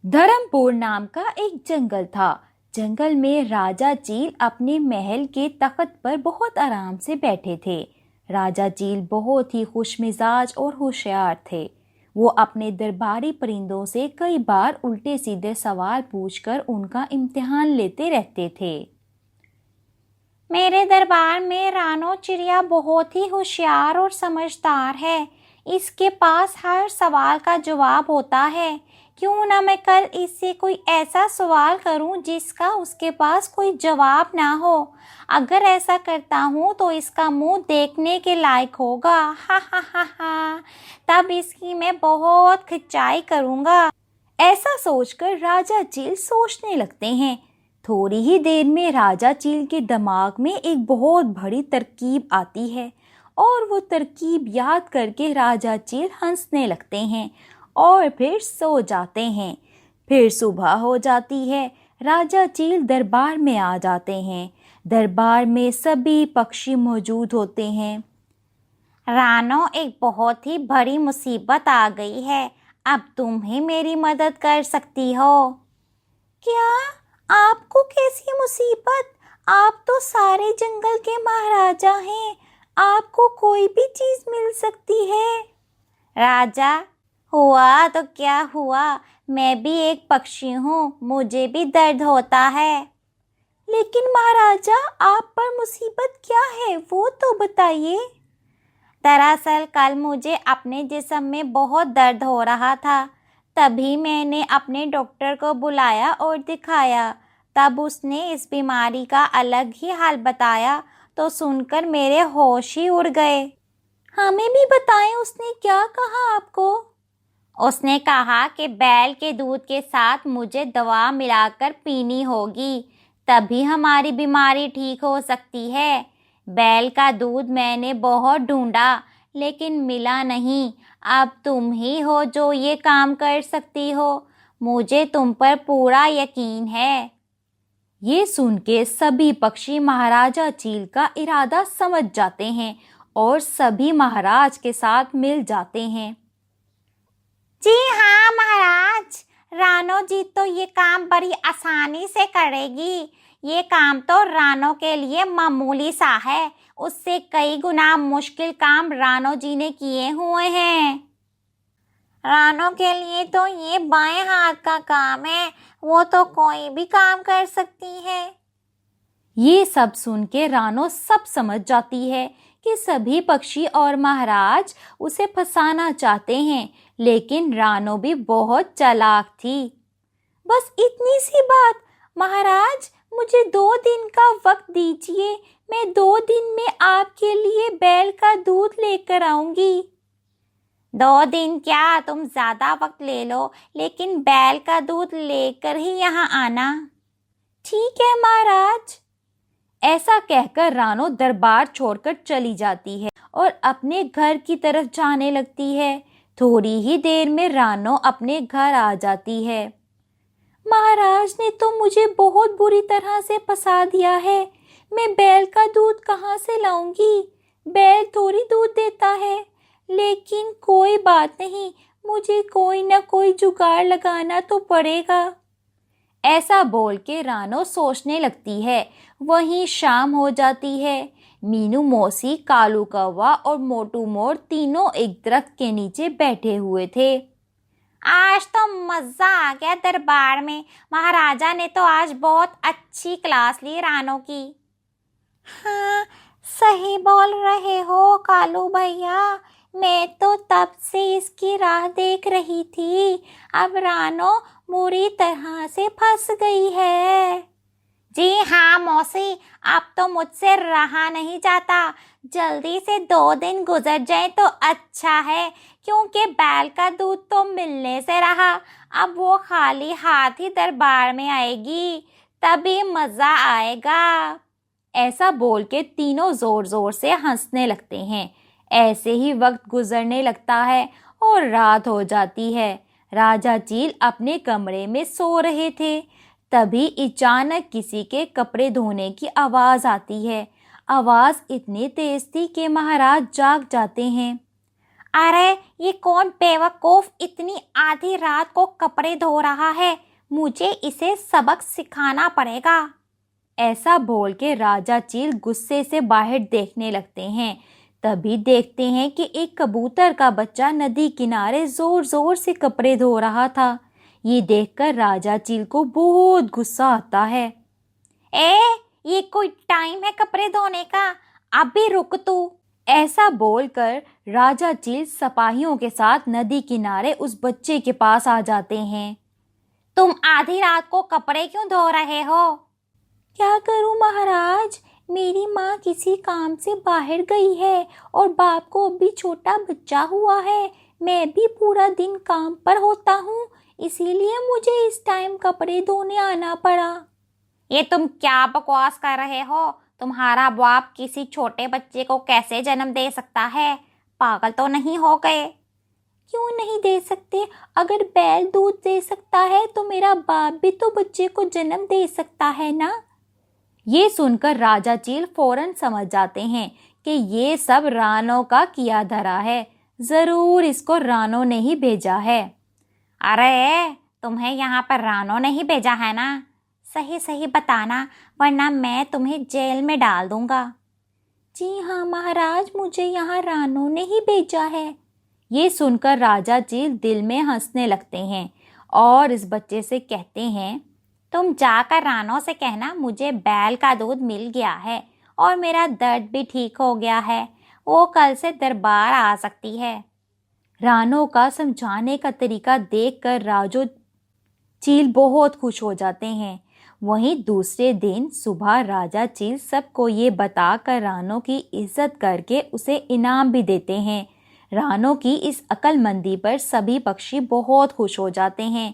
धर्मपुर नाम का एक जंगल था। जंगल में राजा चील अपने महल के तख्त पर बहुत आराम से बैठे थे। राजा चील बहुत ही खुशमिजाज और होशियार थे। वो अपने दरबारी परिंदों से कई बार उल्टे सीधे सवाल पूछकर उनका इम्तिहान लेते रहते थे। मेरे दरबार में रानो चिड़िया बहुत ही होशियार और समझदार है। इसके पास हर सवाल का जवाब होता है। क्यों ना मैं कल इससे कोई ऐसा सवाल करूं जिसका उसके पास कोई जवाब ना हो। अगर ऐसा करता हूं तो इसका मुंह देखने के लायक होगा। हा हा हा हा। तब इसकी मैं बहुत खिंचाई करूंगा। ऐसा सोचकर राजा चील सोचने लगते हैं। थोड़ी ही देर में राजा चील के दिमाग में एक बहुत बड़ी तरकीब आती है और वो तरकीब याद करके राजा चील हंसने लगते हैं और फिर सो जाते हैं। फिर सुबह हो जाती है। राजा चील दरबार में आ जाते हैं। दरबार में सभी पक्षी मौजूद होते हैं। रानो, एक बहुत ही बड़ी मुसीबत आ गई है। अब तुम ही मेरी मदद कर सकती हो। क्या? आपको कैसी मुसीबत? आप तो सारे जंगल के महाराजा हैं। आपको कोई भी चीज मिल सकती है। राजा, हुआ तो क्या हुआ, मैं भी एक पक्षी हूँ, मुझे भी दर्द होता है। लेकिन महाराजा, आप पर मुसीबत क्या है वो तो बताइए। दरअसल कल मुझे अपने जिस्म में बहुत दर्द हो रहा था। तभी मैंने अपने डॉक्टर को बुलाया और दिखाया। तब उसने इस बीमारी का अलग ही हाल बताया तो सुनकर मेरे होश ही उड़ गए। हमें भी बताएं, उसने क्या कहा आपको? उसने कहा कि बैल के दूध के साथ मुझे दवा मिलाकर पीनी होगी, तभी हमारी बीमारी ठीक हो सकती है। बैल का दूध मैंने बहुत ढूंढा लेकिन मिला नहीं। अब तुम ही हो जो ये काम कर सकती हो। मुझे तुम पर पूरा यकीन है। ये सुन के सभी पक्षी महाराजा चील का इरादा समझ जाते हैं और सभी महाराज के साथ मिल जाते हैं। जी हाँ महाराज, रानो जी तो ये काम बड़ी आसानी से करेगी। ये काम तो रानो के लिए मामूली सा है। उससे कई गुना मुश्किल काम रानो जी ने किए हुए हैं। रानो के लिए तो ये बाएं हाथ का काम है। वो तो कोई भी काम कर सकती है। ये सब सुन के रानो सब समझ जाती है कि सभी पक्षी और महाराज उसे फंसाना चाहते हैं, लेकिन रानो भी बहुत चालाक थी। बस इतनी सी बात, महाराज मुझे 2 दिन का वक्त दीजिए। मैं 2 दिन में आपके लिए बैल का दूध लेकर आऊंगी। 2 दिन क्या, तुम ज्यादा वक्त ले लो, लेकिन बैल का दूध लेकर ही यहाँ आना। ठीक है महाराज। ऐसा कहकर रानो दरबार छोड़कर चली जाती है और अपने घर की तरफ जाने लगती है। थोड़ी ही देर में रानो अपने घर आ जाती है। महाराज ने तो मुझे बहुत बुरी तरह से फंसा दिया है। मैं बैल का दूध कहाँ से लाऊंगी? बैल थोड़ी दूध देता है। लेकिन कोई बात नहीं, मुझे कोई ना कोई जुगाड़ लगाना तो पड़ेगा। ऐसा बोल के रानो सोचने लगती है। वहीं शाम हो जाती है। मीनू मौसी, कालू कौवा और मोटू मोर तीनों एक दरख्त के नीचे बैठे हुए थे। आज तो मजा आ गया दरबार में। महाराजा ने तो आज बहुत अच्छी क्लास ली रानो की। हाँ, सही बोल रहे हो कालू भैया। मैं तो तब से इसकी राह देख रही थी। अब रानो बुरी तरह से फंस गई है। जी हाँ मौसी, अब तो मुझसे रहा नहीं जाता। जल्दी से 2 दिन गुजर जाए तो अच्छा है, क्योंकि बैल का दूध तो मिलने से रहा। अब वो खाली हाथ ही दरबार में आएगी, तभी मजा आएगा। ऐसा बोल के तीनों जोर जोर से हंसने लगते हैं। ऐसे ही वक्त गुजरने लगता है और रात हो जाती है। राजा चील अपने कमरे में सो रहे थे। तभी अचानक किसी के कपड़े धोने की आवाज आती है। आवाज इतनी तेज थी कि महाराज जाग जाते हैं। अरे ये कौन बेवकूफ इतनी आधी रात को कपड़े धो रहा है, मुझे इसे सबक सिखाना पड़ेगा। ऐसा बोल के राजा चील गुस्से से बाहर देखने लगते हैं। तभी देखते हैं कि एक कबूतर का बच्चा नदी किनारे जोर जोर से कपड़े धो रहा था। ये देखकर राजा चील को बहुत गुस्सा आता है। ये कोई टाइम है कपड़े धोने का, अभी रुक तू। ऐसा बोलकर राजा चील सिपाहियों के साथ नदी किनारे उस बच्चे के पास आ जाते हैं। तुम आधी रात को कपड़े क्यों धो रहे हो? क्या करूं महाराज, मेरी माँ किसी काम से बाहर गई है और बाप को अभी छोटा बच्चा हुआ है। मैं भी पूरा दिन काम पर होता हूँ, इसीलिए मुझे इस टाइम कपड़े धोने आना पड़ा। ये तुम क्या बकवास कर रहे हो? तुम्हारा बाप किसी छोटे बच्चे को कैसे जन्म दे सकता है? पागल तो नहीं हो गए? क्यों नहीं दे सकते? अगर बैल दूध दे सकता है तो मेरा बाप भी तो बच्चे को जन्म दे सकता है ना। ये सुनकर राजा चील फौरन समझ जाते हैं कि ये सब रानो का किया धरा है। जरूर इसको रानो ने ही भेजा है। अरे तुम्हें यहाँ पर रानो ने ही भेजा है ना? सही सही बताना, वरना मैं तुम्हें जेल में डाल दूंगा। जी हाँ महाराज, मुझे यहाँ रानो ने ही भेजा है। ये सुनकर राजा चील दिल में हंसने लगते हैं और इस बच्चे से कहते हैं, तुम जाकर रानो से कहना मुझे बैल का दूध मिल गया है और मेरा दर्द भी ठीक हो गया है। वो कल से दरबार आ सकती है। रानो का समझाने का तरीका देखकर राजो चील बहुत खुश हो जाते हैं। वहीं दूसरे दिन सुबह राजा चील सबको ये बताकर रानो की इज्जत करके उसे इनाम भी देते हैं। रानो की इस अक्लमंदी पर सभी पक्षी बहुत खुश हो जाते हैं।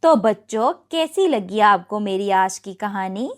तो बच्चों, कैसी लगी आपको मेरी आज की कहानी?